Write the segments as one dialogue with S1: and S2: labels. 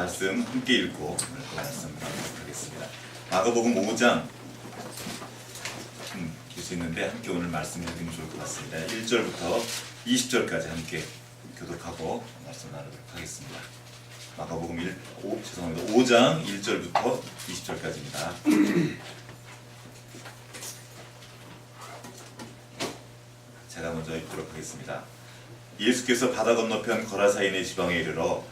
S1: 말씀 함께 읽고 말씀 나누도록 하겠습니다. 마가복음 5장 수 있는데 함께 오늘 말씀 읽으면 좋을 것 같습니다. 1절부터 20절까지 함께 교독하고 말씀 나누도록 하겠습니다. 마가복음 5장 1절부터 20절까지입니다. 제가 먼저 읽도록 하겠습니다. 예수께서 바다 건너편 거라사인의 지방에 이르러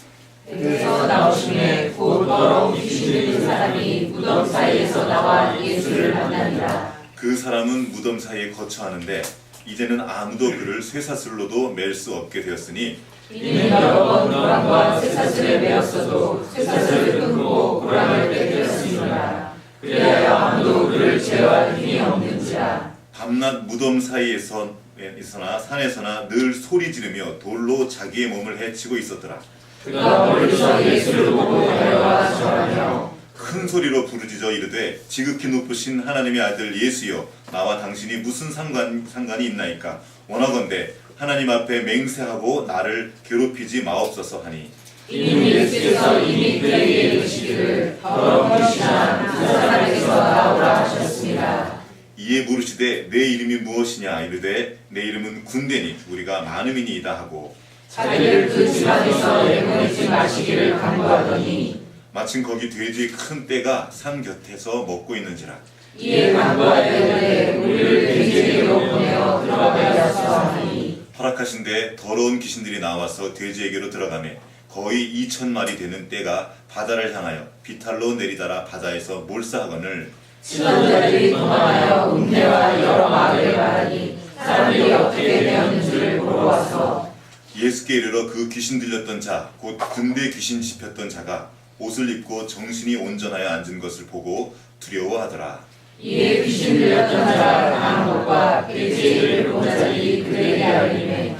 S2: 에서 나오심에 곧 더러운 귀신 들린 사람이 무덤 사이에서 나와 예수를 만나니라.
S1: 그 사람은 무덤 사이에 거처하는데 이제는 아무도 그를 쇠사슬로도 맬 수 없게 되었으니
S2: 이는 여러 번 고랑과 쇠사슬에 매었어도 쇠사슬을 끊고 고랑을 빼앗으니라. 그리하여 아무도 그를 제어할 힘이 없는지라.
S1: 밤낮 무덤 사이에서나 산에서나 늘 소리 지르며 돌로 자기의 몸을 해치고 있었더라.
S2: 그가 멀리서 예수를 보고 달려와 절하며
S1: 큰 소리로 부르짖어 이르되 지극히 높으신 하나님의 아들 예수여, 나와 당신이 무슨 상관이 있나이까? 원하건대 하나님 앞에 맹세하고 나를 괴롭히지 마옵소서 하니
S2: 이는 예수께서 이미 그에게 이르시기를 더러운 귀신아 그 사람에게서 나오라 하셨습니다.
S1: 이에 물으시되 내 이름이 무엇이냐? 이르되 내 이름은 군대니 우리가 많음이니이다 하고
S2: 자기를 그 집안에서 내보내지 마시기를 간구하더니
S1: 마침 거기 돼지의 큰 떼가 산 곁에서 먹고 있는지라.
S2: 이에 간구하되 우리를 돼지에게로 보내어 들어가게 하소서 하니
S1: 허락하신데 더러운 귀신들이 나와서 돼지에게로 들어가매 거의 2,000마리 되는 떼가 바다를 향하여 비탈로 내리다라 바다에서 몰사하거늘
S2: 치던 자들이 도망하여 음녀와 여러 마을에 가라니 사람들이 어떻게 되었는지를 보러 와서
S1: 예수께 이르러 그 귀신 들렸던 자 곧 군대 귀신 씹혔던 자가 옷을 입고 정신이 온전하여 앉은 것을 보고 두려워하더라.
S2: 이에 귀신 들렸던 자가 강한 것과 돼지의 이를 본 자들이 그에게 알리매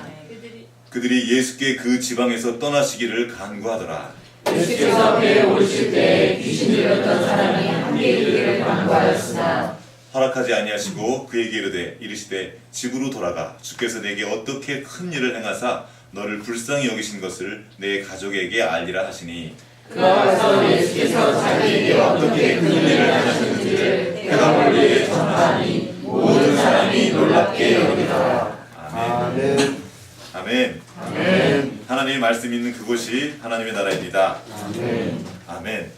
S1: 그들이 예수께 그 지방에서 떠나시기를 간구하더라.
S2: 예수께서 배에 오르실 때 귀신 들렸던 사람이 함께 이르기를 간구하였으나
S1: 허락하지 아니하시고 그에게 이르시되 집으로 돌아가 주께서 내게 어떻게 큰 일을 행하사 너를 불쌍히 여기신 것을 내 가족에게 알리라 하시니
S2: 그가 와서 예수께서 자기에게 어떻게 큰 일을 행하셨는지를 대가볼리에 전하니 모든 사람이 놀랍게 여기더라.
S1: 아멘. 아멘. 아멘. 하나님의 말씀이 있는 그곳이 하나님의 나라입니다.
S2: 아멘.
S1: 아멘.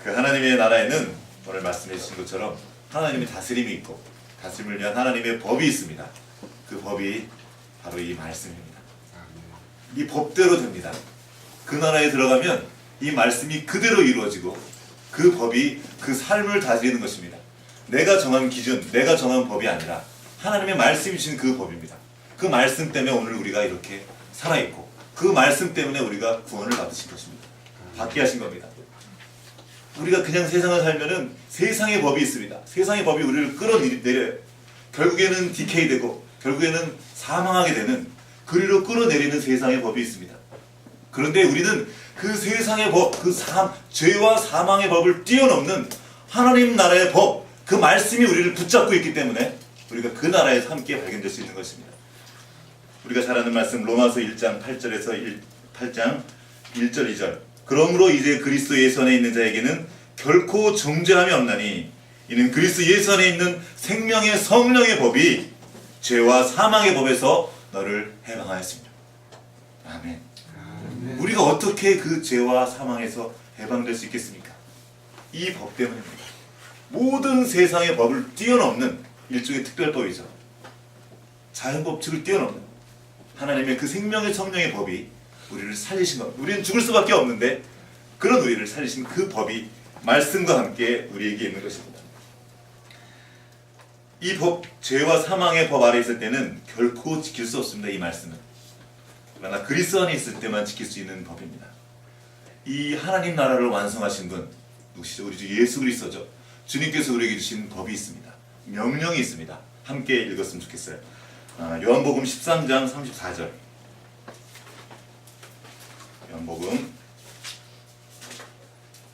S1: 그 하나님의 나라에는 오늘 말씀해 주신 것처럼 하나님의 다스림이 있고 다스림을 위한 하나님의 법이 있습니다. 그 법이 바로 이 말씀입니다. 이 법대로 됩니다. 그 나라에 들어가면 이 말씀이 그대로 이루어지고 그 법이 그 삶을 다스리는 것입니다. 내가 정한 기준, 내가 정한 법이 아니라 하나님의 말씀이 주신 그 법입니다. 그 말씀 때문에 오늘 우리가 이렇게 살아있고 그 말씀 때문에 우리가 구원을 받으신 것입니다. 받게 하신 겁니다. 우리가 그냥 세상을 살면은 세상의 법이 있습니다. 세상의 법이 우리를 끌어내려요. 결국에는 디케이되고 결국에는 사망하게 되는 그리로 끌어내리는 세상의 법이 있습니다. 그런데 우리는 그 세상의 법, 죄와 사망의 법을 뛰어넘는 하나님 나라의 법, 그 말씀이 우리를 붙잡고 있기 때문에 우리가 그 나라에서 함께 발견될 수 있는 것입니다. 우리가 잘 아는 말씀 로마서 1장 8절에서 8장 1절 2절 그러므로 이제 그리스도 예수 안에 있는 자에게는 결코 정죄함이 없나니 이는 그리스도 예수 안에 있는 생명의 성령의 법이 죄와 사망의 법에서 너를 해방하였습니다. 아멘. 우리가 어떻게 그 죄와 사망에서 해방될 수 있겠습니까? 이 법 때문입니다. 모든 세상의 법을 뛰어넘는 일종의 특별법이죠. 자연법칙을 뛰어넘는 하나님의 그 생명의 성령의 법이 우리를 살리신 것. 우리는 죽을 수밖에 없는데 그런 우리를 살리신 그 법이 말씀과 함께 우리에게 있는 것입니다. 이 법, 죄와 사망의 법 아래 있을 때는 결코 지킬 수 없습니다. 이 말씀은. 그러나 그리스도 안에 있을 때만 지킬 수 있는 법입니다. 이 하나님 나라를 완성하신 분 누구시죠? 우리 주 예수 그리스도죠. 주님께서 우리에게 주신 법이 있습니다. 명령이 있습니다. 함께 읽었으면 좋겠어요. 요한복음 13장 34절. 요한복음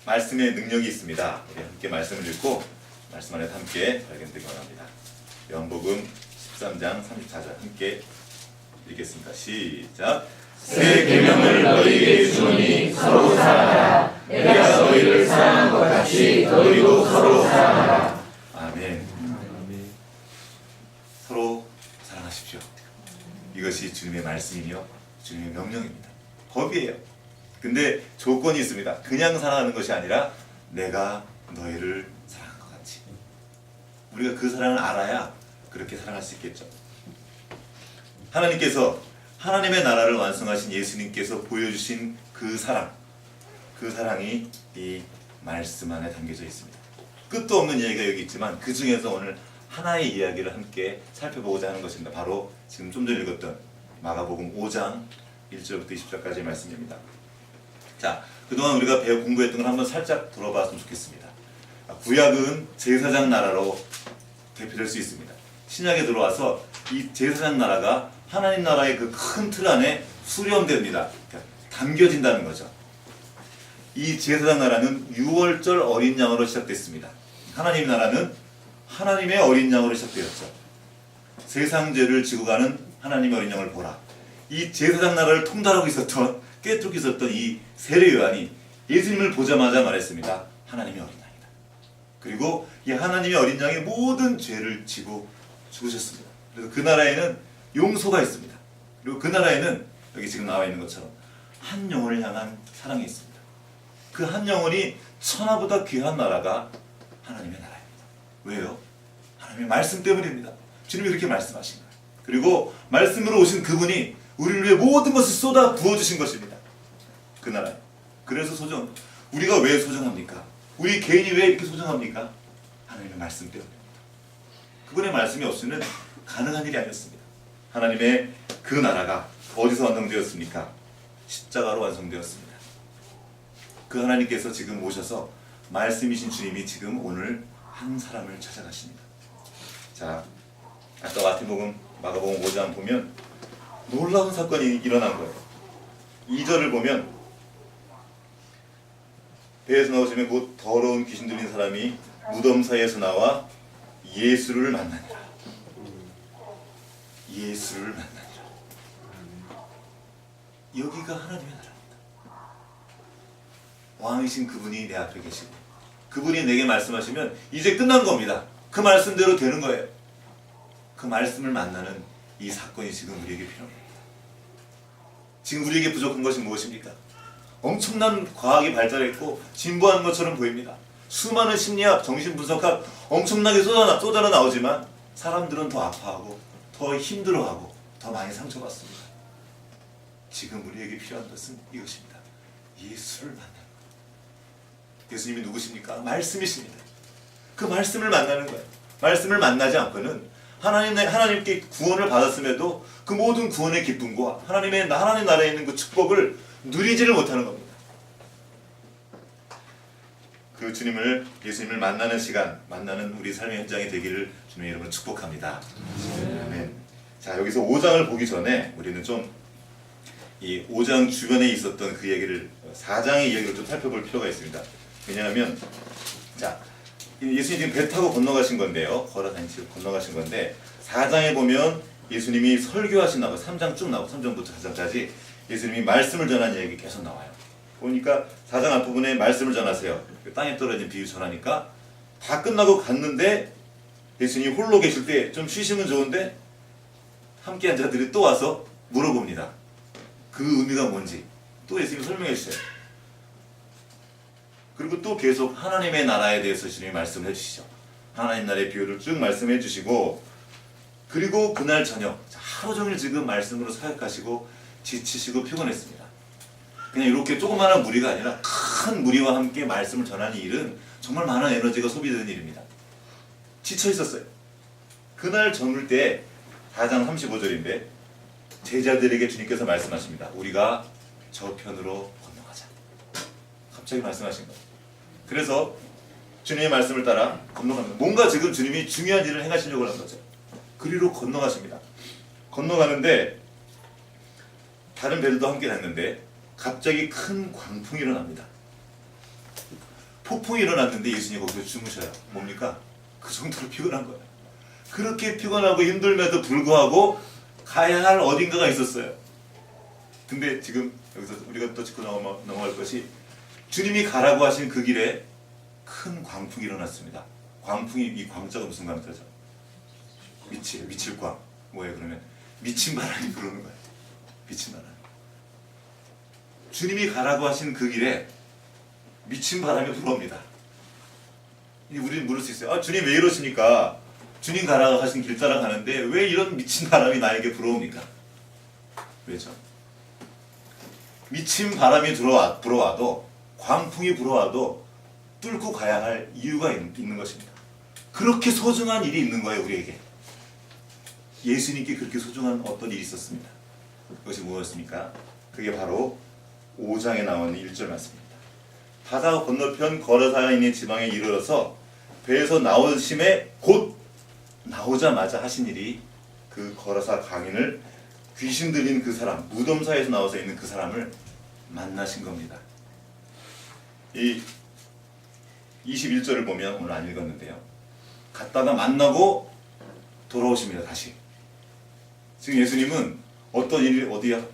S1: 말씀의 능력이 있습니다. 우리 함께 말씀을 읽고 말씀 안에 함께 발견되기 바랍니다. 요한복음 13장 34절 함께 읽겠습니다. 시작.
S2: 새 계명을 너희에게 주노니 서로 사랑하라. 너희를 사랑한 것 같이 너희도 서로 사랑하라.
S1: 아멘. 서로 사랑하십시오. 이것이 주님의 말씀이며 주님의 명령입니다. 법이에요. 근데 조건이 있습니다. 그냥 사랑하는 것이 아니라 내가 너희를 사랑한 것 같이. 우리가 그 사랑을 알아야 그렇게 사랑할 수 있겠죠. 하나님께서 하나님의 나라를 완성하신 예수님께서 보여주신 그 사랑이 이 말씀 안에 담겨져 있습니다. 끝도 없는 이야기가 여기 있지만 그 중에서 오늘 하나의 이야기를 함께 살펴보고자 하는 것입니다. 바로 지금 좀 전에 읽었던 마가복음 5장 1절부터 20절까지의 말씀입니다. 자, 그동안 우리가 공부했던 걸 한번 살짝 들어봤으면 좋겠습니다. 구약은 제사장 나라로 대표될 수 있습니다. 신약에 들어와서 이 제사장 나라가 하나님 나라의 그 큰 틀 안에 수렴됩니다. 그러니까 담겨진다는 거죠. 이 제사장 나라는 6월절 어린 양으로 시작됐습니다. 하나님 나라는 하나님의 어린 양으로 시작되었죠. 세상 죄를 지고 가는 하나님의 어린 양을 보라. 이 제사장 나라를 통달하고 있었던, 꿰뚫고 있었던 이 세례 요한이 예수님을 보자마자 말했습니다. 하나님의 어린 양이다. 그리고 이 하나님의 어린 양의 모든 죄를 지고 죽으셨습니다. 그래서 그 나라에는 용서가 있습니다. 그리고 그 나라에는 여기 지금 나와 있는 것처럼 한 영혼을 향한 사랑이 있습니다. 그 한 영혼이 천하보다 귀한 나라가 하나님의 나라입니다. 왜요? 하나님의 말씀 때문입니다. 주님이 그렇게 말씀하신 거예요. 그리고 말씀으로 오신 그분이 우리를 위해 모든 것을 쏟아 부어주신 것입니다. 그 나라에. 그래서 우리가 왜 소중합니까? 우리 개인이 왜 이렇게 소중합니까? 하나님의 말씀 때문입니다. 그분의 말씀이 없으면 가능한 일이 아니었습니다. 하나님의 그 나라가 어디서 완성되었습니까? 십자가로 완성되었습니다. 그 하나님께서 지금 오셔서 말씀이신 주님이 지금 오늘 한 사람을 찾아가십니다. 자, 아까 마가복음 5장 보면 놀라운 사건이 일어난 거예요. 2절을 보면 배에서 나오시면 곧 더러운 귀신 들린 사람이 무덤 사이에서 나와 예수를 만나니라. 예수를 만나니라. 여기가 하나님의 나라입니다. 왕이신 그분이 내 앞에 계시고 그분이 내게 말씀하시면 이제 끝난 겁니다. 그 말씀대로 되는 거예요. 그 말씀을 만나는 이 사건이 지금 우리에게 필요합니다. 지금 우리에게 부족한 것이 무엇입니까? 엄청난 과학이 발달했고 진보하는 것처럼 보입니다. 수많은 심리학, 정신분석학 엄청나게 쏟아져 나오지만 사람들은 더 아파하고 더 힘들어하고 더 많이 상처받습니다. 지금 우리에게 필요한 것은 이것입니다. 예수를 만나는 것. 예수님이 누구십니까? 말씀이십니다. 그 말씀을 만나는 거예요. 말씀을 만나지 않고는 하나님께 구원을 받았음에도 그 모든 구원의 기쁨과 하나님 나라에 있는 그 축복을 누리지를 못하는 겁니다. 그 예수님을 만나는 시간, 만나는 우리 삶의 현장이 되기를 주님의 이름으로 축복합니다. 아멘. 자, 여기서 5장을 보기 전에 우리는 좀 이 5장 주변에 있었던 그 얘기를 4장의 이야기를 좀 살펴볼 필요가 있습니다. 왜냐하면 자, 예수님 지금 배 타고 건너가신 건데요. 걸어다니시고 건너가신 건데 4장에 보면 예수님이 설교하신 나고 3장 쭉 나오고 3장부터 4장까지 예수님이 말씀을 전하는 얘기 계속 나와요. 보니까 4장 앞부분에 말씀을 전하세요. 땅에 떨어진 비유 전하니까 다 끝나고 갔는데 예수님이 홀로 계실 때 좀 쉬시면 좋은데 함께한 자들이 또 와서 물어봅니다. 그 의미가 뭔지 또 예수님이 설명해 주세요. 그리고 또 계속 하나님의 나라에 대해서 주님이 말씀을 해주시죠. 하나님 나라의 비유를 쭉 말씀해 주시고 그리고 그날 저녁 하루 종일 지금 말씀으로 사역하시고 지치시고 피곤했습니다. 그냥 이렇게 조그마한 무리가 아니라 큰 무리와 함께 말씀을 전하는 일은 정말 많은 에너지가 소비되는 일입니다. 지쳐 있었어요. 그날 저물 때 4장 35절인데 제자들에게 주님께서 말씀하십니다. 우리가 저편으로 건너가자. 갑자기 말씀하신 거예요. 그래서 주님의 말씀을 따라 건너갑니다. 뭔가 지금 주님이 중요한 일을 행하시려고 하는 거죠. 그리로 건너가십니다. 건너가는데 다른 배들도 함께 갔는데 갑자기 큰 광풍이 일어납니다. 폭풍이 일어났는데 예수님이 거기서 주무셔요. 뭡니까? 그 정도로 피곤한 거예요. 그렇게 피곤하고 힘들면도 불구하고 가야 할 어딘가가 있었어요. 근데 지금 여기서 우리가 또 짚고 넘어갈 것이 주님이 가라고 하신 그 길에 큰 광풍이 일어났습니다. 광풍이, 이 광자가 무슨 광자죠? 미칠 광. 뭐예요 그러면? 미친 바람이 부르는 거예요. 미친 바람. 주님이 가라고 하신 그 길에 미친 바람이 불어옵니다. 우리는 물을 수 있어요. 아, 주님 왜 이러십니까? 주님 가라고 하신 길 따라 가는데 왜 이런 미친 바람이 나에게 불어옵니까? 왜죠? 미친 바람이 불어와도, 광풍이 불어와도 뚫고 가야 할 이유가 있는 것입니다. 그렇게 소중한 일이 있는 거예요, 우리에게. 예수님께 그렇게 소중한 어떤 일이 있었습니다. 그것이 무엇입니까? 그게 바로 5장에 나오는 1절 말씀입니다. 바다 건너편 거라사에 있는 지방에 이르러서 배에서 나오심에 곧 나오자마자 하신 일이 그 거라사 강인을 귀신 들린 그 사람, 무덤 사이에서 나와서 있는 그 사람을 만나신 겁니다. 이 21절을 보면 오늘 안 읽었는데요. 갔다가 만나고 돌아오십니다. 다시. 지금 예수님은 어떤 일, 어디야,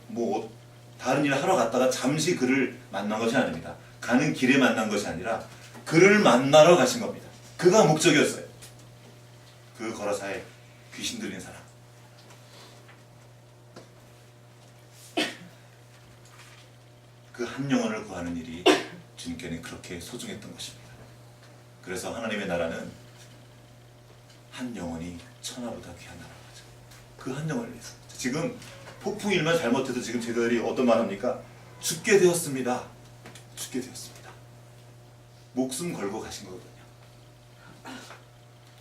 S1: 다른 일을 하러 갔다가 잠시 그를 만난 것이 아닙니다. 가는 길에 만난 것이 아니라 그를 만나러 가신 겁니다. 그가 목적이었어요. 그 거라사에 귀신 들린 사람. 그 한 영혼을 구하는 일이 주님께는 그렇게 소중했던 것입니다. 그래서 하나님의 나라는 한 영혼이 천하보다 귀한 나라죠. 그 한 영혼을 위해서. 지금 폭풍 일만 잘못해도 지금 제자들이 어떤 말 합니까? 죽게 되었습니다. 죽게 되었습니다. 목숨 걸고 가신 거거든요.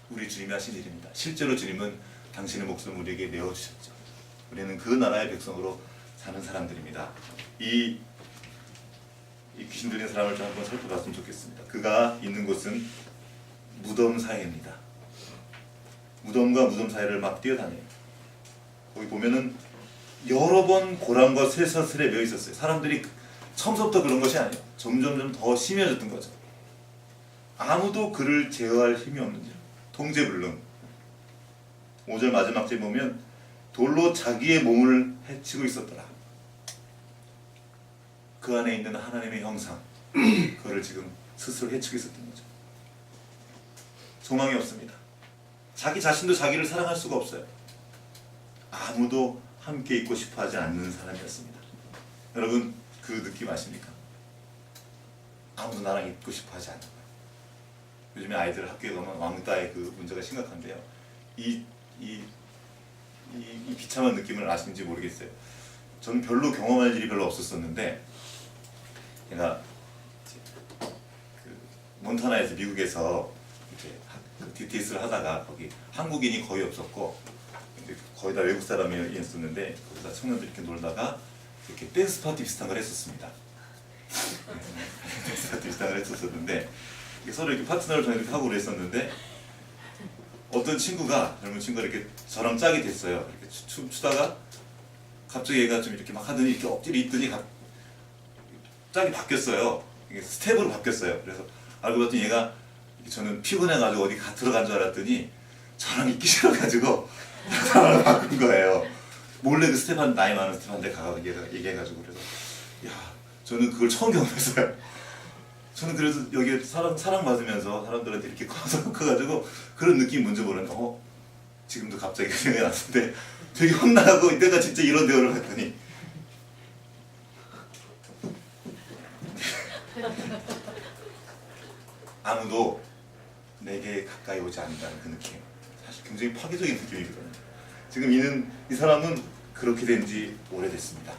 S1: 우리 주님이 하신 일입니다. 실제로 주님은 당신의 목숨을 우리에게 내어주셨죠. 우리는 그 나라의 백성으로 사는 사람들입니다. 이 귀신 들린 사람을 좀 한번 살펴봤으면 좋겠습니다. 그가 있는 곳은 무덤 사이입니다. 무덤과 무덤 사이를 막 뛰어다녀요. 거기 보면은 여러 번 고랑과 쇠사슬에 매여 있었어요. 사람들이 처음부터 그런 것이 아니에요. 점점 더 심해졌던 거죠. 아무도 그를 제어할 힘이 없는지 통제불능. 5절 마지막 절 보면 돌로 자기의 몸을 해치고 있었더라. 그 안에 있는 하나님의 형상, 그거를 지금 스스로 해치고 있었던 거죠. 소망이 없습니다. 자기 자신도 자기를 사랑할 수가 없어요. 아무도 함께 있고 싶어 하지 않는 사람이었습니다. 여러분 그 느낌 아십니까? 아무도 나랑 있고 싶어 하지 않는 거예요. 요즘에 아이들 학교에 가면 왕따의 그 문제가 심각한데요. 이 비참한 느낌을 아시는지 모르겠어요. 저는 별로 경험할 일이 별로 없었었는데 제가 그 몬타나에서 미국에서 이렇게 DTS를 하다가 거기 한국인이 거의 없었고 거의 다 외국 사람이었었는데 거기서 청년들 이렇게 놀다가 이렇게 댄스 파티 비슷한 걸 했었습니다. 댄스 파티 비슷한 걸 했었는데 서로 이렇게 파트너를 정해서 이렇게 하고 그랬었는데 어떤 친구가 젊은 친구가 이렇게 저랑 짝이 됐어요. 이렇게 추다가 갑자기 얘가 좀 이렇게 막 하더니 이렇게 엎드려 있더니 짝이 바뀌었어요. 이게 스텝으로 바뀌었어요. 그래서 알고 봤더니 얘가 저는 피곤해가지고 어디 들어간 줄 알았더니 저랑 있기 싫어가지고 사람을 바꾼 거예요. 몰래 그 스텝한 나이 많은 스텝한테 가서 얘기해가지고 그래서 야 저는 그걸 처음 경험했어요. 저는 그래서 여기 사랑받으면서 사람들한테 이렇게 커가지고 그런 느낌이 뭔지 모르는데 지금도 갑자기 생각이 났는데 되게 혼나고 이때가 진짜 이런 대우를 받더니 아무도 내게 가까이 오지 않는다는 그 느낌, 사실 굉장히 파괴적인 느낌이거든요. 지금 이 사람은 그렇게 된 지 오래됐습니다.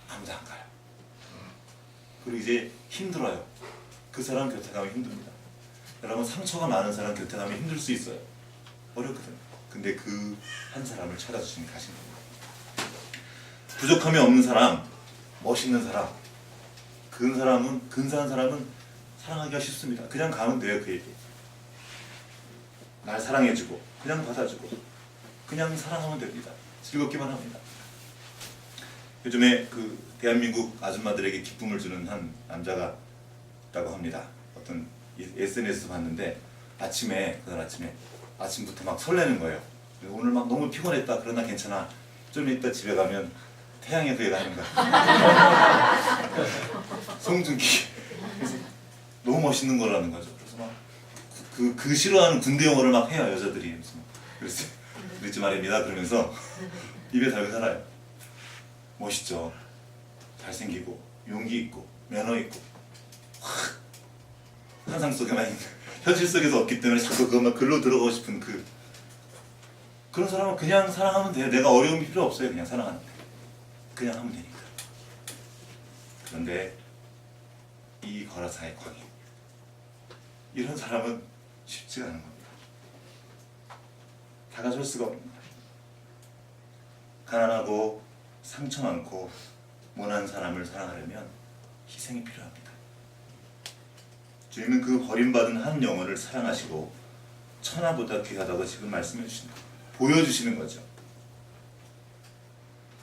S1: 아무도 안 가요. 그리고 이제 힘들어요. 그 사람 곁에 가면 힘듭니다. 여러분 상처가 많은 사람 곁에 가면 힘들 수 있어요. 어렵거든요. 근데 그 한 사람을 찾아주시니 가신 겁니다. 부족함이 없는 사람, 멋있는 사람, 근사한 사람은 사랑하기가 쉽습니다. 그냥 가면 돼요. 그에게 날 사랑해주고 그냥 받아주고 그냥 사랑하면 됩니다. 즐겁기만 합니다. 요즘에 그 대한민국 아줌마들에게 기쁨을 주는 한 남자가 있다고 합니다. 어떤 SNS에서 봤는데 그날 아침에 아침부터 막 설레는 거예요. 오늘 막 너무 피곤했다. 그러나 괜찮아. 좀 이따 집에 가면 태양의 그 애가 아닌가. 송중기. 그래서 너무 멋있는 거라는 거죠. 그래서 막 그 싫어하는 군대 용어를 막 해요, 여자들이. 그래서 그러지 말입니다 그러면서 입에 달고 살아요. 멋있죠. 잘생기고 용기 있고 매너 있고 환상 속에만 있는, 현실 속에서 없기 때문에 자꾸 그것만 글로 들어가고 싶은 그런 사람은 그냥 사랑하면 돼요. 내가 어려움이 필요 없어요. 그냥 사랑하는데 그냥 하면 되니까. 그런데 이 거라사의 광인, 이런 사람은 쉽지가 않은 겁니다. 다가설 수가 없는 거예요. 가난하고 상처 많고 모난 사람을 사랑하려면 희생이 필요합니다. 주님은 그 버림받은 한 영혼을 사랑하시고 천하보다 귀하다고 지금 말씀해 주신다. 보여주시는 거죠.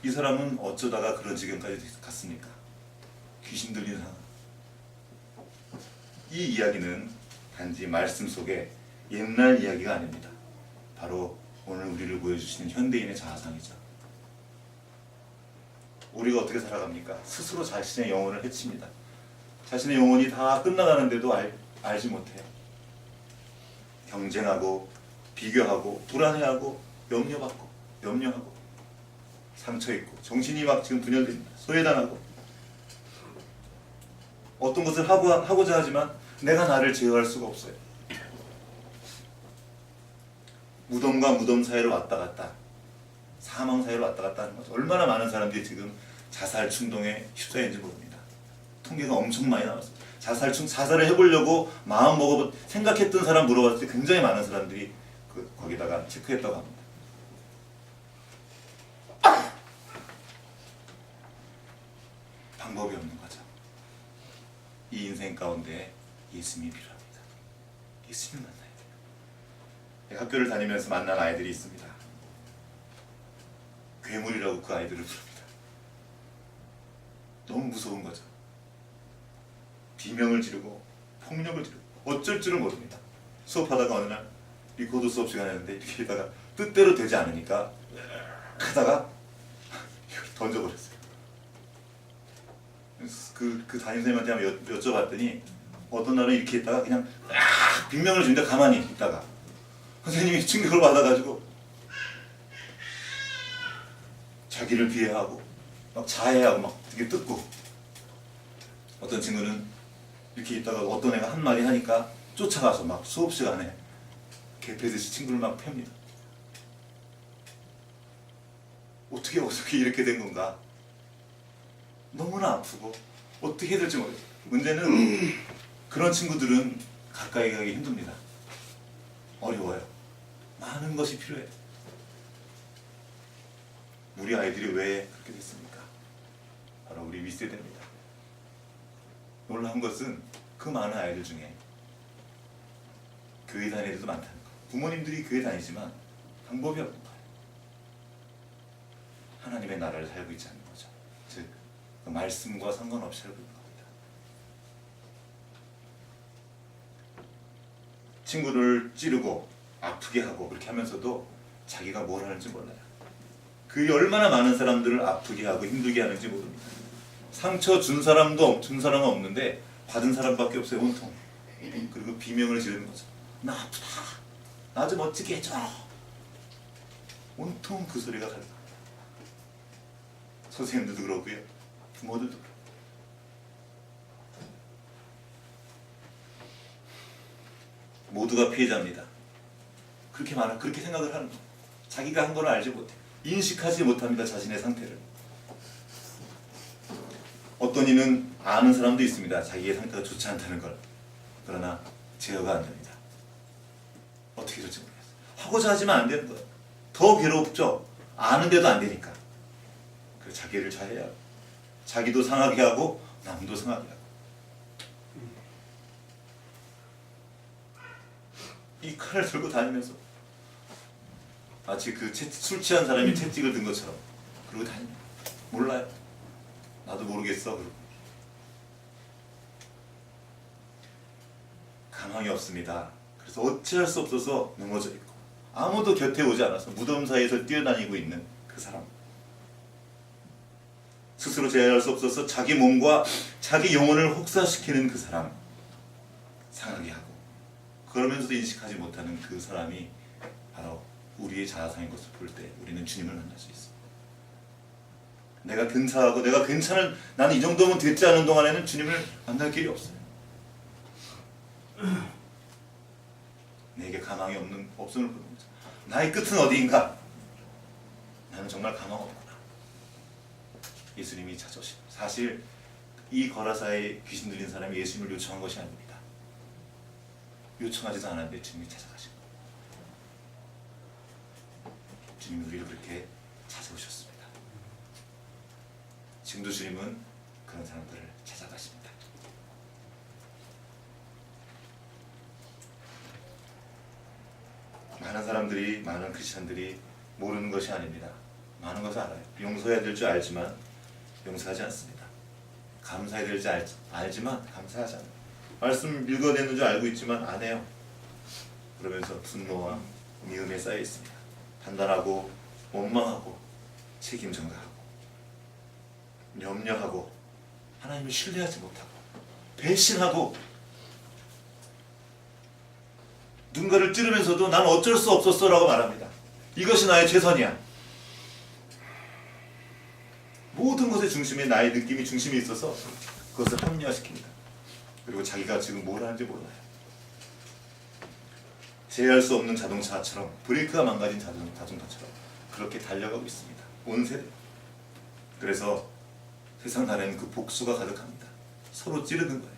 S1: 이 사람은 어쩌다가 그런 지경까지 갔습니까? 귀신 들린 상황. 이 이야기는 단지 말씀 속에 옛날 이야기가 아닙니다. 바로 오늘 우리를 보여주시는 현대인의 자아상이죠. 우리가 어떻게 살아갑니까? 스스로 자신의 영혼을 해칩니다. 자신의 영혼이 다 끝나가는데도 알지 못해요. 경쟁하고 비교하고 불안해하고 염려하고 상처 있고 정신이 막 지금 분열됩니다. 소외당하고 어떤 것을 하고자 하지만 내가 나를 제어할 수가 없어요. 무덤과 무덤 사이를 왔다 갔다, 사망 사이를 왔다 갔다 하는 거죠. 얼마나 많은 사람들이 지금 자살 충동에 휩싸인지 모릅니다. 통계가 엄청 많이 나왔어요. 자살을 해보려고 마음 먹어 생각했던 사람 물어봤을 때 굉장히 많은 사람들이 거기다가 체크했다고 합니다. 방법이 없는 거죠. 이 인생 가운데 예수님이 필요합니다. 예수님을 만나야 돼요. 학교를 다니면서 만난 아이들이 있습니다. 괴물이라고 그 아이들을 부릅니다. 너무 무서운 거죠. 비명을 지르고 폭력을 지르고 어쩔 줄을 모릅니다. 수업하다가 어느 날 리코더 수업 시간이었는데 이렇게 하다가 뜻대로 되지 않으니까 하다가 던져버렸어요. 그 담임선생님한테 한번 여쭤봤더니 어떤 날은 이렇게 있다가 그냥 빅명을 주는데 가만히 있다가 선생님이 충격을 받아가지고 자기를 비하하고 막 자해하고 막 되게 뜯고, 어떤 친구는 이렇게 있다가 어떤 애가 한마디 하니까 쫓아가서 막 수업 시간에 개패듯이 친구를 막 팹니다. 어떻게 이렇게 된 건가? 너무나 아프고 어떻게 해야 될지 모르겠어요. 문제는 그런 친구들은 가까이 가기 힘듭니다. 어려워요. 많은 것이 필요해요. 우리 아이들이 왜 그렇게 됐습니까? 바로 우리 윗세대입니다. 놀라운 것은 그 많은 아이들 중에 교회 다니는 애들도 많다는 거. 부모님들이 교회 다니지만 방법이 없는 거예요. 하나님의 나라를 살고 있지 않는 거죠. 즉, 그 말씀과 상관없이 살고 있는 겁니다. 친구를 찌르고 아프게 하고 그렇게 하면서도 자기가 뭘 하는지 몰라요. 그 얼마나 많은 사람들을 아프게 하고 힘들게 하는지 모릅니다. 상처 준 사람은 없는데 받은 사람밖에 없어요. 온통. 그리고 비명을 지르는 거죠. 나 아프다. 나 좀 어떻게 해줘. 온통 그 소리가 가득 합니다. 선생님들도 그렇고요. 부모들도 그렇고. 모두가 피해자입니다. 그렇게 생각을 하는 거예요. 자기가 한 걸 알지 못해. 인식하지 못합니다. 자신의 상태를. 어떤 이는 아는 사람도 있습니다. 자기의 상태가 좋지 않다는 걸. 그러나 제어가 안 됩니다. 어떻게 될지 모르겠어요. 하고자 하지만 안 되는 거예요. 더 괴롭죠. 아는데도 안 되니까. 그래서 자기를 자해야 하고, 자기도 상하게 하고 남도 상하게 하고. 이 칼을 들고 다니면서 마치 술 취한 사람이 채찍을 든 것처럼 그러고 다닙니다. 몰라요. 나도 모르겠어. 그러고. 가망이 없습니다. 그래서 어찌할 수 없어서 넘어져 있고, 아무도 곁에 오지 않아서 무덤 사이에서 뛰어다니고 있는 그 사람. 스스로 제어할 수 없어서 자기 몸과 자기 영혼을 혹사시키는 그 사람, 상하게 하고 그러면서도 인식하지 못하는 그 사람이 바로 우리의 자아상인 것을 볼 때 우리는 주님을 만날 수 있습니다. 내가 근사하고 내가 괜찮은, 나는 이 정도면 됐지 않은 동안에는 주님을 만날 길이 없어요. 내게 가망이 없음을 보는 거죠. 나의 끝은 어디인가? 나는 정말 가망 없구나. 예수님이 찾아오십니다. 사실 이 거라사에 귀신 들린 사람이 예수님을 요청한 것이 아닙니다. 요청하지도 않았는데 주님이 찾아가신 거예요. 주님이 우리를 그렇게 찾아오셨습니다. 지금도 주님은 그런 사람들을 찾아가십니다. 많은 사람들이, 많은 크리스천들이 모르는 것이 아닙니다. 많은 것을 알아요. 용서해야 될 줄 알지만 용서하지 않습니다. 감사해야 될 줄 알지만 감사하지 않아요. 말씀 읽어내는 줄 알고 있지만 안 해요. 그러면서 분노와 미움에 쌓여 있습니다. 판단하고 원망하고 책임 전가하고 염려하고 하나님을 신뢰하지 못하고 배신하고 누군가를 찌르면서도 난 어쩔 수 없었어 라고 말합니다. 이것이 나의 최선이야. 모든 것의 중심에 나의 느낌이 중심이 있어서 그것을 합리화시킵니다. 그리고 자기가 지금 뭘 하는지 몰라요. 제어할 수 없는 자동차처럼, 브레이크가 망가진 자동차처럼 그렇게 달려가고 있습니다. 온 세대. 그래서 세상 나라에는 그 복수가 가득합니다. 서로 찌르는 거예요.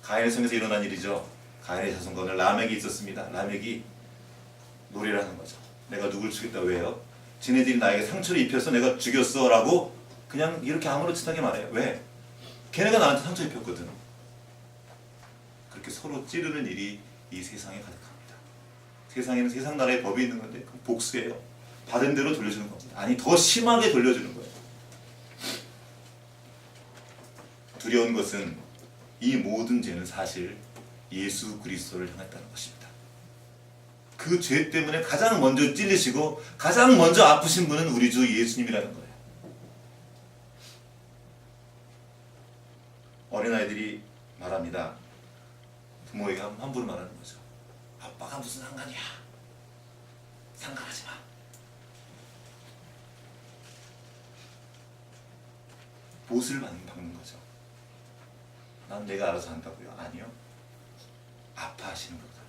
S1: 가인의 성에서 일어난 일이죠. 가인의 자손과는 라멕이 있었습니다. 라멕이 노래를 하는 거죠. 내가 누굴 죽였다. 왜요? 지네들이 나에게 상처를 입혀서 내가 죽였어 라고 그냥 이렇게 아무렇지도 않게 말해요. 왜? 걔네가 나한테 상처 입혔거든. 그렇게 서로 찌르는 일이 이 세상에 가득합니다. 세상에는 세상 나라의 법이 있는 건데 그 복수예요. 받은 대로 돌려주는 겁니다. 아니, 더 심하게 돌려주는 거예요. 두려운 것은 이 모든 죄는 사실 예수 그리스도를 향했다는 것입니다. 그 죄 때문에 가장 먼저 찔리시고 가장 먼저 아프신 분은 우리 주 예수님이라는 거예요. 어린아이들이 말합니다. 부모에게 함부로 말하는 거죠. 아빠가 무슨 상관이야. 상관하지 마. 못을 박는 거죠. 난 내가 알아서 한다고요? 아니요. 아파하시는 거거든요.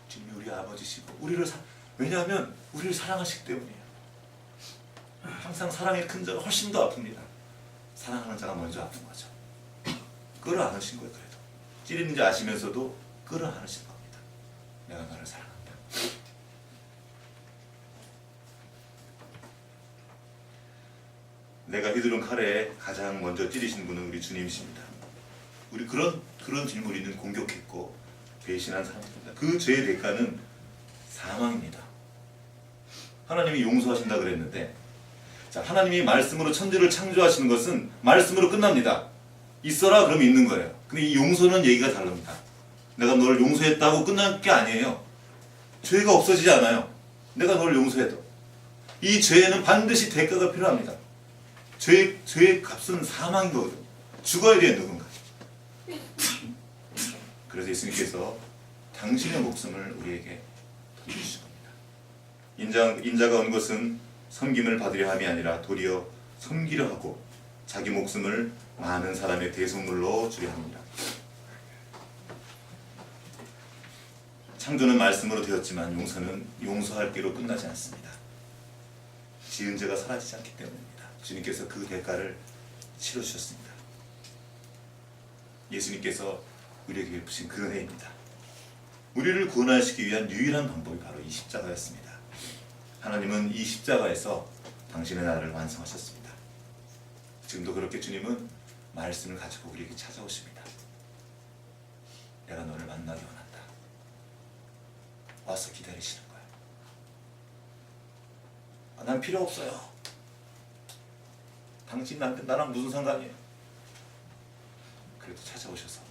S1: 주님이 우리 아버지시고 우리를 왜냐하면 우리를 사랑하시기 때문이에요. 항상 사랑의 큰 자가 훨씬 더 아픕니다. 사랑하는 자가 먼저 아픈 거죠. 끌어안으신 거예요. 그래도 찌르는지 아시면서도 끌어안으신 겁니다. 내가 너를 사랑한다. 내가 휘두른 칼에 가장 먼저 찌르신 분은 우리 주님이십니다. 우리 그런 질문 우리는 공격했고 배신한 사람입니다. 그 죄의 대가는 사망입니다. 하나님이 용서하신다 그랬는데, 자, 하나님이 말씀으로 천지를 창조하시는 것은 말씀으로 끝납니다. 있어라 그러면 있는 거예요. 근데 이 용서는 얘기가 다릅니다. 내가 너를 용서했다고 끝날 게 아니에요. 죄가 없어지지 않아요. 내가 너를 용서해도 이 죄에는 반드시 대가가 필요합니다. 죄의 값은 사망인 거거든요. 죽어야 돼요, 누군가. 그래서 예수님께서 당신의 목숨을 우리에게 돌려주신 겁니다. 인자가 온 것은 섬김을 받으려 함이 아니라 도리어 섬기려 하고 자기 목숨을 많은 사람의 대속물로 주려 합니다. 창조는 말씀으로 되었지만 용서는 용서할 기로 끝나지 않습니다. 지은 죄가 사라지지 않기 때문입니다. 주님께서 그 대가를 치러주셨습니다. 예수님께서 우리에게 베푸신 그 은혜입니다. 우리를 구원하시기 위한 유일한 방법이 바로 이 십자가였습니다. 하나님은 이 십자가에서 당신의 나라를 완성하셨습니다. 지금도 그렇게 주님은 말씀을 가지고 우리에게 찾아오십니다. 내가 너를 만나기 원한다. 와서 기다리시는 거야. 난 필요 없어요. 당신 나랑 무슨 상관이에요? 그래도 찾아오셔서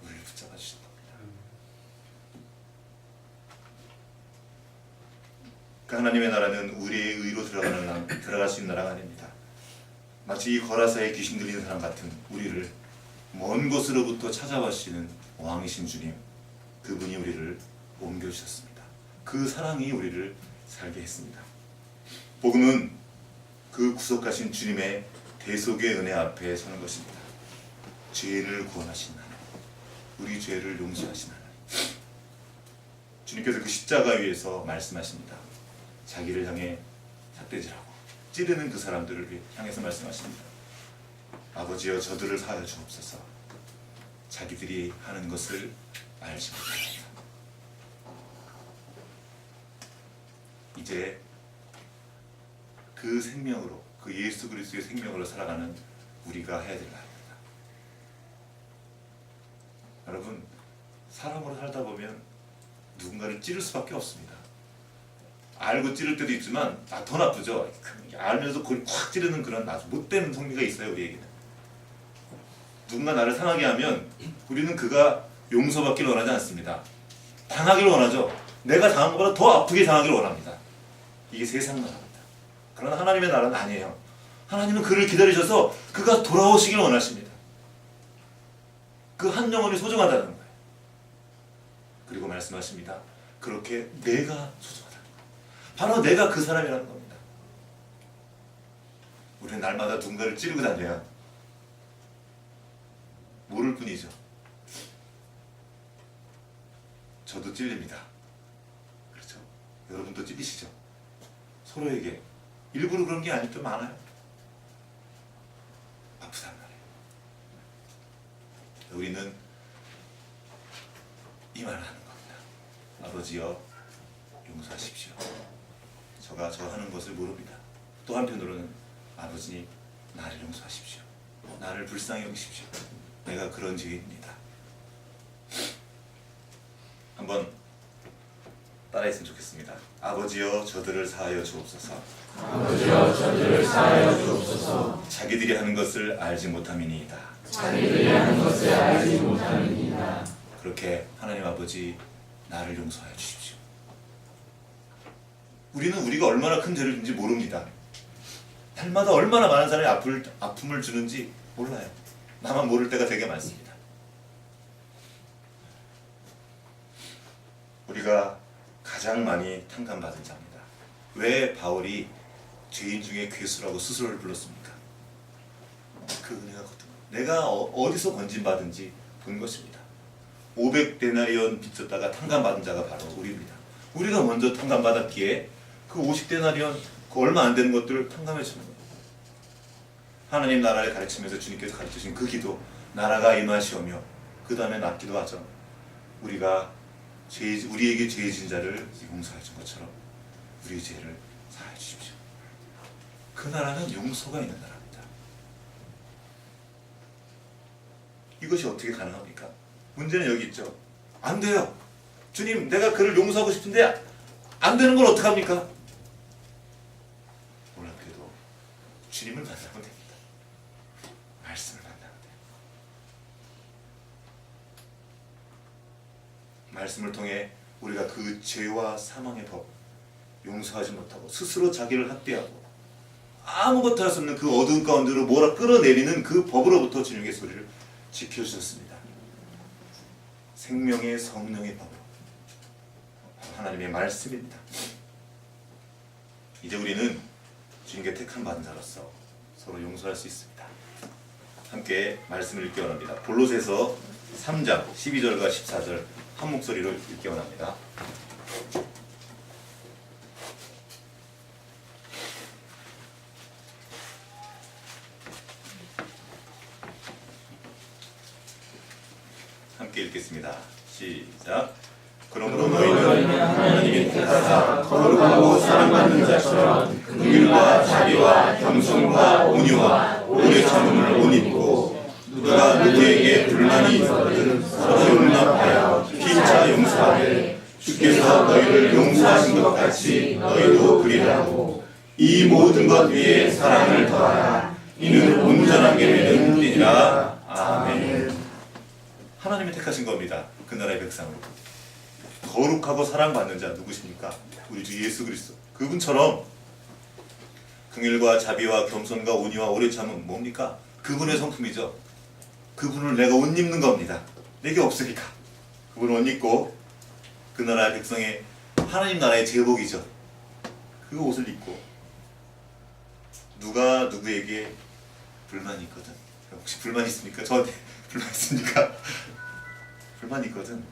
S1: 우리를 붙잡아 주신 겁니다. 그 하나님의 나라는 우리의 의로 들어갈 수 있는 나라가 아닙니다. 마치 이 거라사에 귀신 들리는 사람 같은 우리를 먼 곳으로부터 찾아와시는 왕이신 주님, 그분이 우리를 옮겨주셨습니다. 그 사랑이 우리를 살게 했습니다. 복음은 그 구속하신 주님의 대속의 은혜 앞에 서는 것입니다. 죄를 구원하신 하나님, 우리 죄를 용서하신 하나님. 주님께서 그 십자가 위에서 말씀하십니다. 자기를 향해 삿대질하고 찌르는 그 사람들을 향해서 말씀하십니다. 아버지여 저들을 사하여 주옵소서. 자기들이 하는 것을 알지 못합니다. 이제 그 생명으로, 그 예수 그리스도의 생명으로 살아가는 우리가 해야 될 날입니다. 여러분, 사람으로 살다 보면 누군가를 찌를 수밖에 없습니다. 알고 찌를 때도 있지만 더 나쁘죠. 알면서 그걸 확 찌르는 그런 아주 못된 성미가 있어요. 우리에게는. 누군가 나를 상하게 하면 우리는 그가 용서받기를 원하지 않습니다. 당하기를 원하죠. 내가 당한 것보다 더 아프게 당하기를 원합니다. 이게 세상 나라입니다. 그러나 하나님의 나라는 아니에요. 하나님은 그를 기다리셔서 그가 돌아오시길 원하십니다. 그 한 영혼이 소중하다는 거예요. 그리고 말씀하십니다. 그렇게 내가 소중하다는 거예요. 바로 내가 그 사람이라는 겁니다. 우리는 날마다 누군가를 찌르고 다녀야 모를 뿐이죠. 저도 찔립니다. 그렇죠? 여러분도 찔리시죠? 서로에게 일부러 그런 게 아닐 때 많아요. 아프단 말이에요. 우리는 이 말을 하는 겁니다. 아버지여 용서하십시오. 저가 저 하는 것을 모릅니다. 또 한편으로는 아버지 나를 용서하십시오. 나를 불쌍히 여기십시오. 내가 그런 죄인입니다. 한번 따라했으면 좋겠습니다. 아버지여 저들을 사하여 주옵소서.
S2: 아버지여 저들을 사하여 주옵소서.
S1: 자기들이 하는 것을 알지 못함이니이다.
S2: 자기들이 하는 것을 알지 못함이니이다.
S1: 그렇게 하나님 아버지 나를 용서하여 주십시오. 우리는 우리가 얼마나 큰 죄를 짓는지 모릅니다. 날마다 얼마나 많은 사람이 아픔을 주는지 몰라요. 나만 모를 때가 되게 많습니다. 우리가 가장 많이 탕감받은 자입니다. 왜 바울이 죄인 중에 괴수라고 스스로를 불렀습니까? 그 은혜가 거듭 내가 어디서 건진받은지 본 것입니다. 500데나리온 빚졌다가 탕감받은 자가 바로 우리입니다. 우리가 먼저 탕감받았기에 그 50데나리온 그 얼마 안 되는 것들을 탕감해 주는 거예요. 하나님 나라를 가르치면서 주님께서 가르치신 그 기도, 나라가 임하시오며 그 다음에 낫기도 하죠. 우리에게 죄 지은 자를 용서해 준 것처럼 우리의 죄를 사하여 주십시오. 그 나라는 용서가 있는 나라입니다. 이것이 어떻게 가능합니까? 문제는 여기 있죠. 안 돼요. 주님, 내가 그를 용서하고 싶은데 안 되는 건 어떡합니까? 놀랍게도 주님을 만나면 됩니다. 말씀을 만나면 돼요. 말씀을 통해 우리가 그 죄와 사망의 법 용서하지 못하고 스스로 자기를 학대하고 아무것도 할 수 없는 그 어두운 가운데로 몰아 끌어내리는 그 법으로부터 주님께서 우리를 지켜주셨습니다. 생명의 성령의 법으로 하나님의 말씀입니다. 이제 우리는 주님께 택함 받은 자로서 서로 용서할 수 있습니다. 함께 말씀을 읽기 원합니다. 골로새서 3장 12절과 14절 한 목소리로 읽기 원합니다. 함께 읽겠습니다. 시작. 그러므로 너희는 하나님이 택하사 거룩하고 사랑받는 자처럼 긍휼과 자비와 겸손과 온유와 오래 참음을 옷 입고 누가 누구에게 불만이 있거든 서로 용납하여 피차 용서하되 주께서 너희를 용서하신 것 같이 너희도 그리라고 이 모든 것 위에 사랑을 더하라. 이는 온전하게 되는 길이라. 아멘. 하나님이 택하신 겁니다. 그 나라의 백성을. 거룩하고 사랑받는 자 누구십니까? 우리 주 예수 그리스도. 그분처럼 긍휼과 자비와 겸손과 온유와 오래 참은 뭡니까? 그분의 성품이죠. 그분을 내가 옷 입는 겁니다. 내게 없으니까 그분을 옷 입고 그 나라의 백성의 하나님 나라의 제복이죠. 그 옷을 입고 누가 누구에게 불만이 있거든. 혹시 불만 있습니까? 저한테 불만 있습니까? 불만 있거든.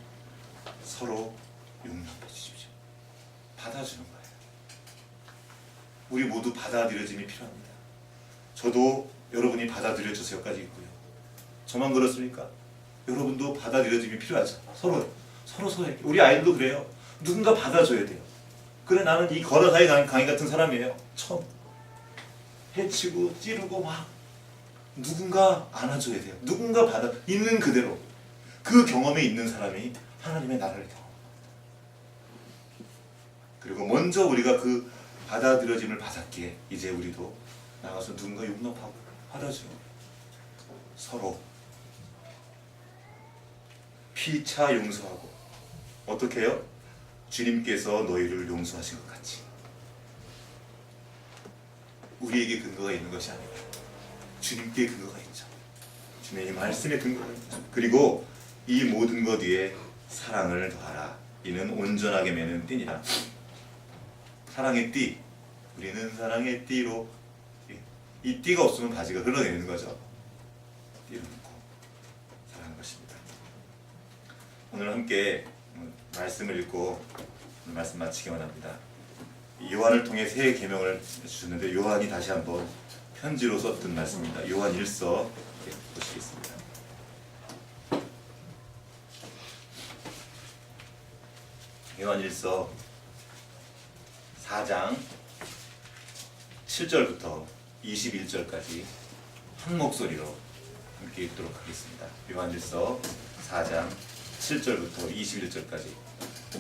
S1: 서로 용납해 주십시오. 받아주는 거예요. 우리 모두 받아들여짐이 필요합니다. 저도 여러분이 받아들여주세요까지 있고요. 저만 그렇습니까? 여러분도 받아들여짐이 필요하죠. 서로에게. 우리 아이들도 그래요. 누군가 받아줘야 돼요. 그래, 나는 이 거라사의 강의 같은 사람이에요. 처음 해치고 찌르고 막 누군가 안아줘야 돼요. 누군가 받아 있는 그대로 그 경험에 있는 사람이 하나님의 나라를 경험합니다. 그리고 먼저 우리가 그 받아들여짐을 받았기에 이제 우리도 나가서 누군가 용납하고 받아주고 서로 피차 용서하고 어떻게 해요? 주님께서 너희를 용서하신 것 같이. 우리에게 근거가 있는 것이 아니라 주님께 근거가 있죠. 주님의 말씀에 근거가 있죠. 그리고 이 모든 것 위에 사랑을 더하라. 이는 온전하게 매는 띠니라. 사랑의 띠. 우리는 사랑의 띠로, 이 띠가 없으면 바지가 흘러내리는 거죠. 띠를 묶고 사랑하는 것입니다. 오늘 함께 말씀을 읽고 오늘 말씀 마치기 원합니다. 요한을 통해 새 계명을 주셨는데 요한이 다시 한번 편지로 썼던 말씀입니다. 요한 1서 보시겠습니다. 요한 1서 4장 7절부터 21절까지 한 목소리로 함께 읽도록 하겠습니다. 요한 1서 4장 7절부터 21절까지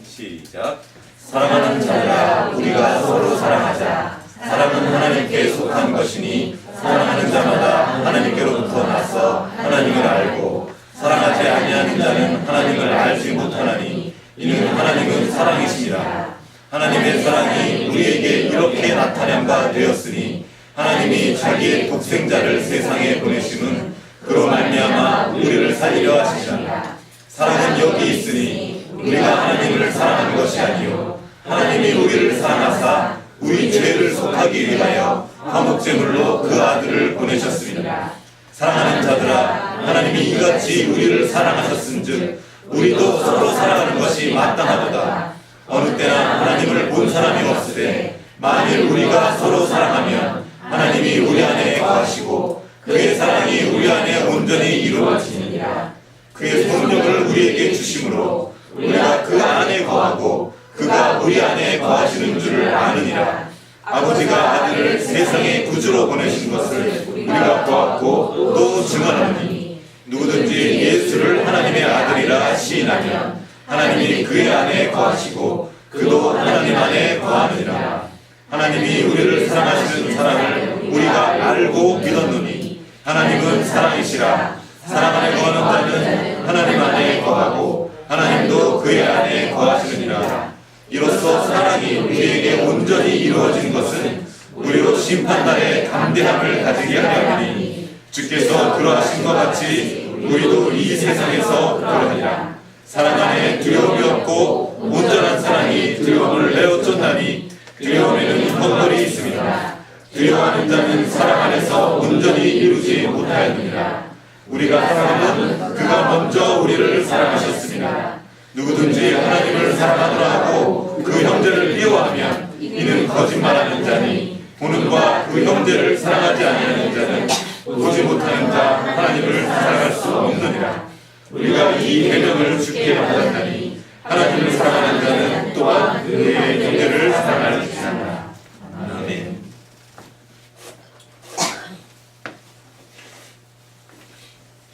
S1: 시작.
S2: 사랑하는 자들아, 우리가 서로 사랑하자. 사랑은 하나님께 속한 것이니 사랑하는 자마다 하나님께로부터 나서 하나님을 알고 사랑하지 아니하는 자는 하나님을 알지 못하나니 이는 하나님은 사랑이시니라. 하나님의 사랑이 우리에게 이렇게 나타낸 바 되었으니 하나님이 자기의 독생자를 세상에 보내심은 그로 말미암아 우리를 살리려 하시니라. 사랑은 여기 있으니 우리가 하나님을 사랑하는 것이 아니요 하나님이 우리를 사랑하사 우리 죄를 속하기 위하여 화목제물로 그 아들을 보내셨습니다. 사랑하는 자들아, 하나님이 이같이 우리를 사랑하셨은즉 우리도 서로 사랑하는 것이 마땅하도다. 어느 때나 하나님을 본 사람이 없으되 만일 우리가 서로 사랑하면 하나님이 우리 안에 거하시고 그의 사랑이 우리 안에 온전히 이루어지느니라. 그의 성령을 우리에게 주심으로 우리가 그 안에 거하고 그가 우리 안에 거하시는 줄을 아느니라. 아버지가 아들을 세상의 구주로 보내신 것을 우리가 보았고 또 증언하노니 누구든지 예수를 하나님의 아들이라 시인하면 하나님이 그의 안에 거하시고 그도 하나님 안에 거하느니라. 하나님이 우리를 사랑하시는 사랑을 우리가 알고 믿었노니 하나님은 사랑이시라. 사랑 안에 거하는 자는 하나님 안에 거하고 하나님도 그의 안에 거하시느니라. 이로써 사랑이 우리에게 온전히 이루어진 것은 우리로 심판날에 담대함을 가지게 하려니 주께서 그러하신 것 같이 우리도 이 세상에서 그러하리라. 사랑 안에 두려움이 없고 온전한 사랑이 두려움을 내어쫓나니 두려움에는 헛걸이 있습니다. 두려워하는 자는 사랑 안에서 온전히 이루지 못하였느니라. 우리가 사랑하면 그가 먼저 우리를 사랑하셨습니다. 누구든지 하나님을 사랑하노라 하고 그 형제를 미워하면 이는 거짓말하는 자니 보는 바 그 형제를 사랑하지 아니하는 자는 보지 못하는 자 하나님을 사랑할 수 없느니라. 우리가 이 계명을 주께 받았나니 하나님을 사랑하는 자는 또한 그의 형제를 사랑할지니라. 아멘.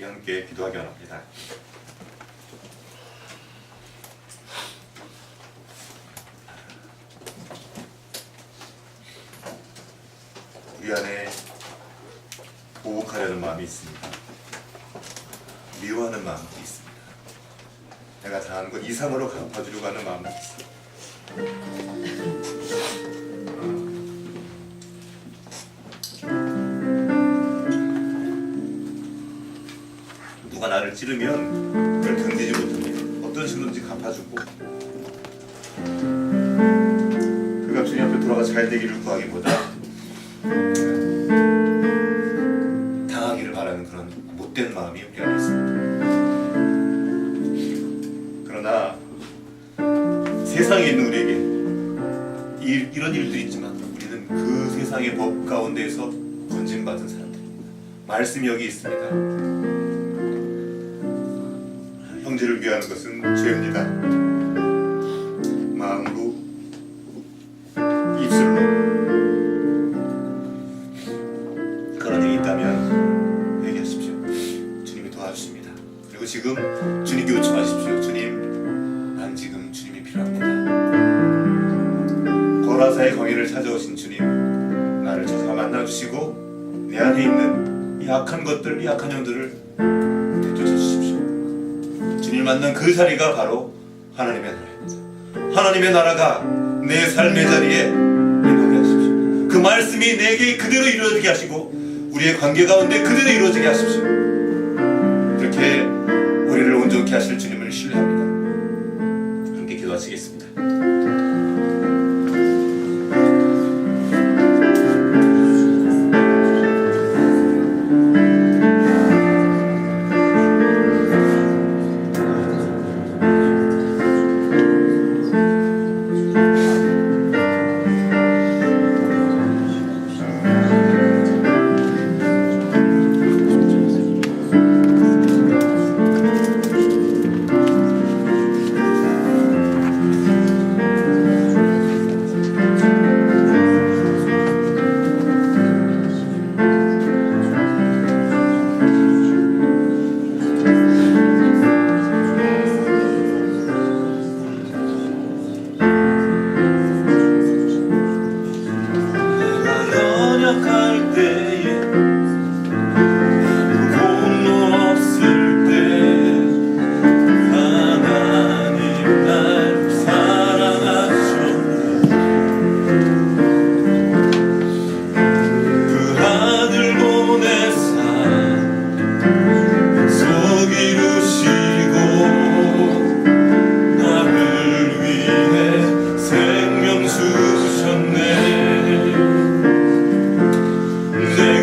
S2: 함께 기도하기 원합니다. 우리 안에 보복하려는 마음이 있습니다. 미워하는 마음도 있습니다. 내가 당한 것 이상으로 갚아주려고 하는 마음도 있습니다.
S1: 나를 찌르면 그걸 견디지 못합니다. 어떤 식으로든지 갚아주고 그가 주님 앞에 돌아가 잘 되기를 구하기보다 당하기를 바라는 그런 못된 마음이 우리 안에 있습니다. 그러나 세상에 있는 우리에게 이런 일도 있지만 우리는 그 세상의 법 가운데에서 건진받은 사람들입니다. 말씀이 여기 있습니다. 형제를 위하는 것은 죄입니다. 마음으로, 입술로 그런 일이 있다면 회개하십시오. 주님이 도와주십니다. 그리고 지금 주님께 요청하십시오. 주님, 난 지금 주님이 필요합니다. 거라사의 광야를 찾아오신 주님, 나를 찾아가 만나주시고 내 안에 있는 이 악한 것들, 이 악한 영들을 내쫓아 주십시오. 주님을 만난 그 자리가 바로 하나님의 나라입니다. 하나님의 나라가 내 삶의 자리에 임하게 하십시오. 그 말씀이 내게 그대로 이루어지게 하시고 우리의 관계 가운데 그대로 이루어지게 하십시오. 그렇게 우리를 온전케 하실 주님을 신뢰합니다. 함께 기도하시겠습니다.
S2: 내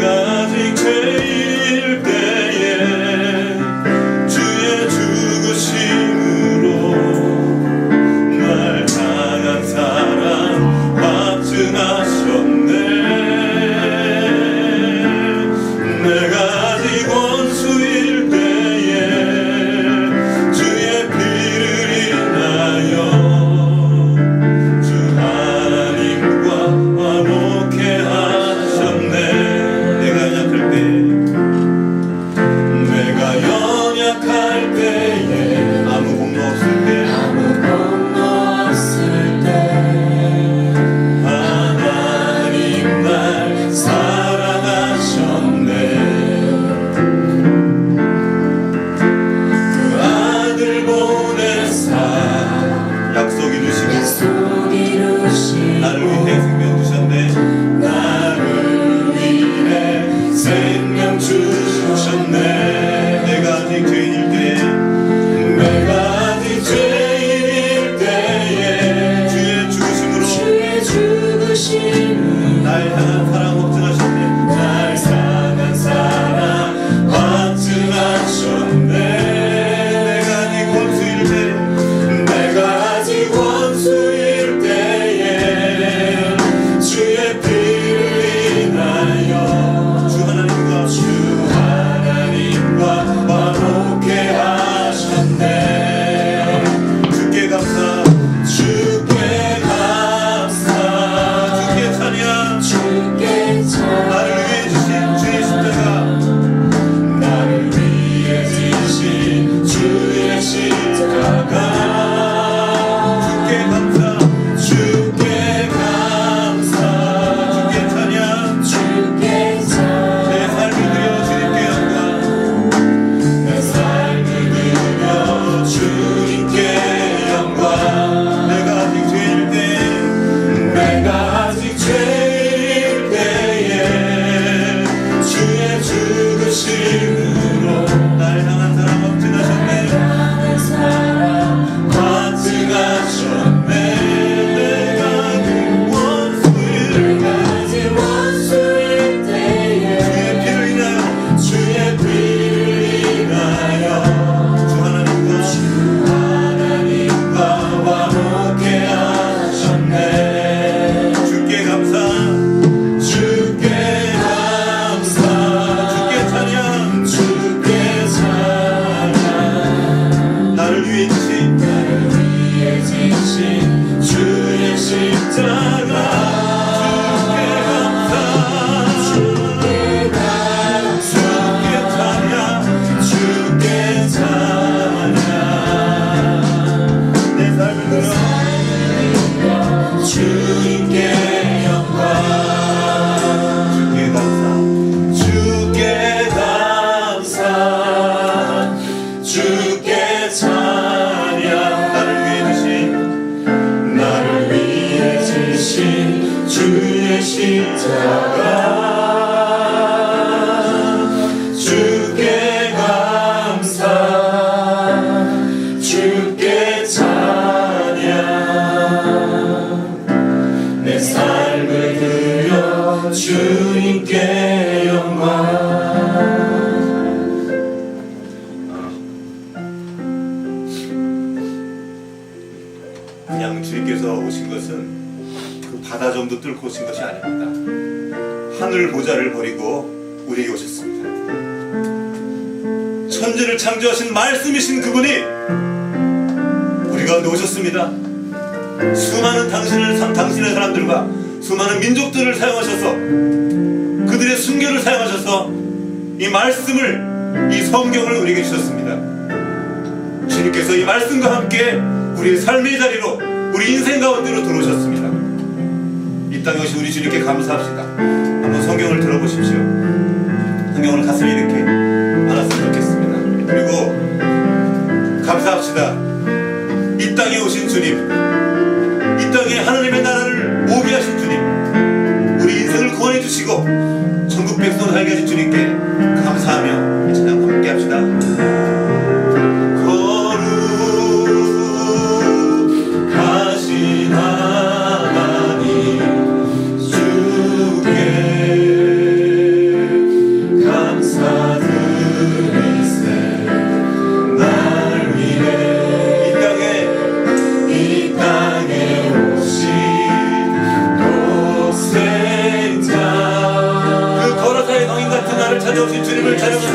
S1: 그냥 주님께서 오신 것은 그 바다 정도 뚫고 오신 것이 아닙니다. 하늘 보좌를 버리고 우리에게 오셨습니다. 천지를 창조하신 말씀이신 그분이 우리 가운데 오셨습니다. 수많은 당신의 사람들과 수많은 민족들을 사용하셔서 그들의 순교를 사용하셔서 이 말씀을, 이 성경을 우리에게 주셨습니다. 주님께서 이 말씀과 함께 우리의 삶의 자리로, 우리 인생 가운데로 들어오셨습니다. 이 땅에 오신 우리 주님께 감사합시다. 한번 성경을 들어보십시오. 성경을 가슴에 이렇게 안았으면 좋겠습니다. 그리고 감사합시다. 이 땅에 오신 주님, 이 땅에 하나님의 나라를 오게 하신 주님, 우리 인생을 구원해 주시고 천국 백성을 살게 하신 주님께 감사하며 이 찬양 함께 합시다. 거룩하신 하나님 주께 감사드리세. 날 위해 이 땅에 오신 독생자, 그 거라사의 광인 같은 나를 찾아오신 주님을 찬양합니다.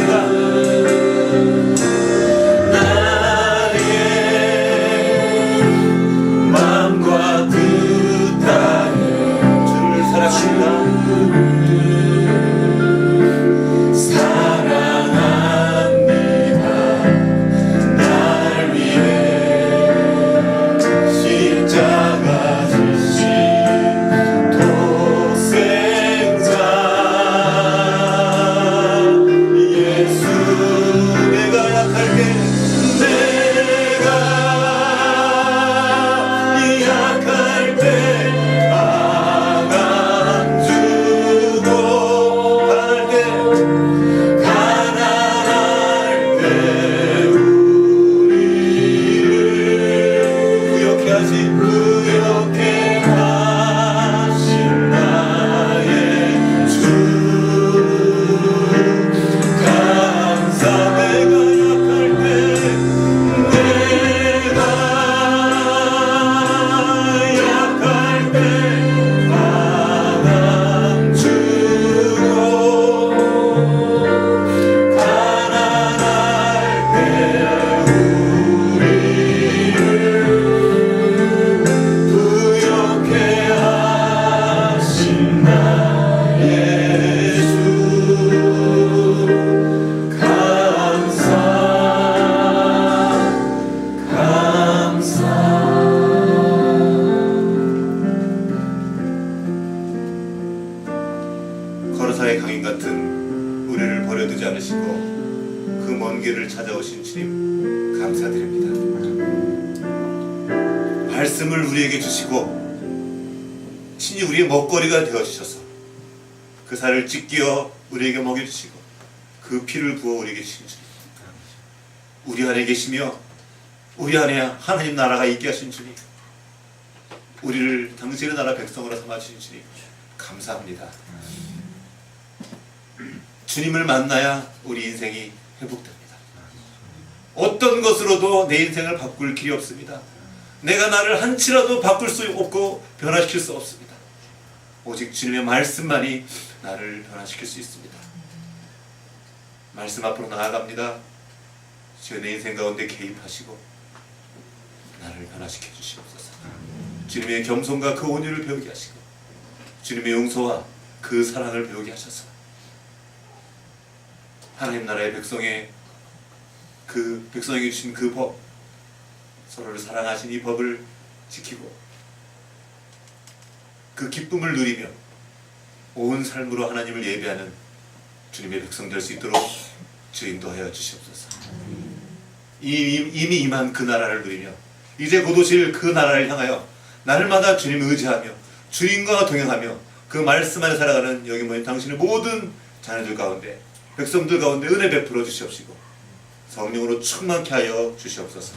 S1: 거라사의 강인 같은 우리를 버려두지 않으시고 그 먼 길을 찾아오신 주님 감사드립니다. 말씀을 우리에게 주시고 친히 우리의 먹거리가 되어주셔서 그 살을 찢겨 우리에게 먹여주시고 그 피를 부어 우리에게 주신 주님, 우리 안에 계시며 우리 안에 하나님 나라가 있게 하신 주님, 우리를 당신의 나라 백성으로 삼아주신 주님 감사합니다. 주님을 만나야 우리 인생이 회복됩니다. 어떤 것으로도 내 인생을 바꿀 길이 없습니다. 내가 나를 한치라도 바꿀 수 없고 변화시킬 수 없습니다. 오직 주님의 말씀만이 나를 변화시킬 수 있습니다. 말씀 앞으로 나아갑니다. 주여 내 인생 가운데 개입하시고 나를 변화시켜 주시옵소서. 주님의 겸손과 그 온유를 배우게 하시고 주님의 용서와 그 사랑을 배우게 하셔서 하나님 나라의 백성의 그 백성에게 주신 그 법, 서로를 사랑하신 이 법을 지키고 그 기쁨을 누리며 온 삶으로 하나님을 예배하는 주님의 백성 될 수 있도록 주 인도하여 주시옵소서. 이미 임한 그 나라를 누리며 이제 곧 오실 그 나라를 향하여 날마다 주님을 의지하며 주님과 동행하며 그 말씀 안에 살아가는 여기 모인 당신의 모든 자녀들 가운데, 백성들 가운데 은혜 베풀어 주시옵시고 성령으로 충만케 하여 주시옵소서.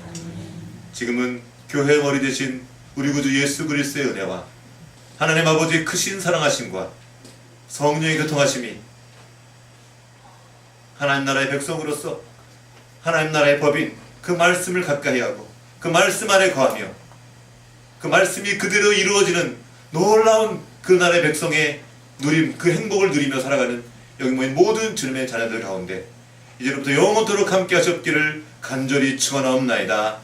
S1: 지금은 교회의 머리 되신 우리 구주 예수 그리스도의 은혜와 하나님 아버지의 크신 사랑하심과 성령의 교통하심이 하나님 나라의 백성으로서 하나님 나라의 법인 그 말씀을 가까이 하고 그 말씀 안에 거하며 그 말씀이 그대로 이루어지는 놀라운 그 나라의 백성의 누림, 그 행복을 누리며 살아가는 여기 모인 모든 주님의 자녀들 가운데 이제부터 영원토록 함께 하셨기를 간절히 축원하옵나이다.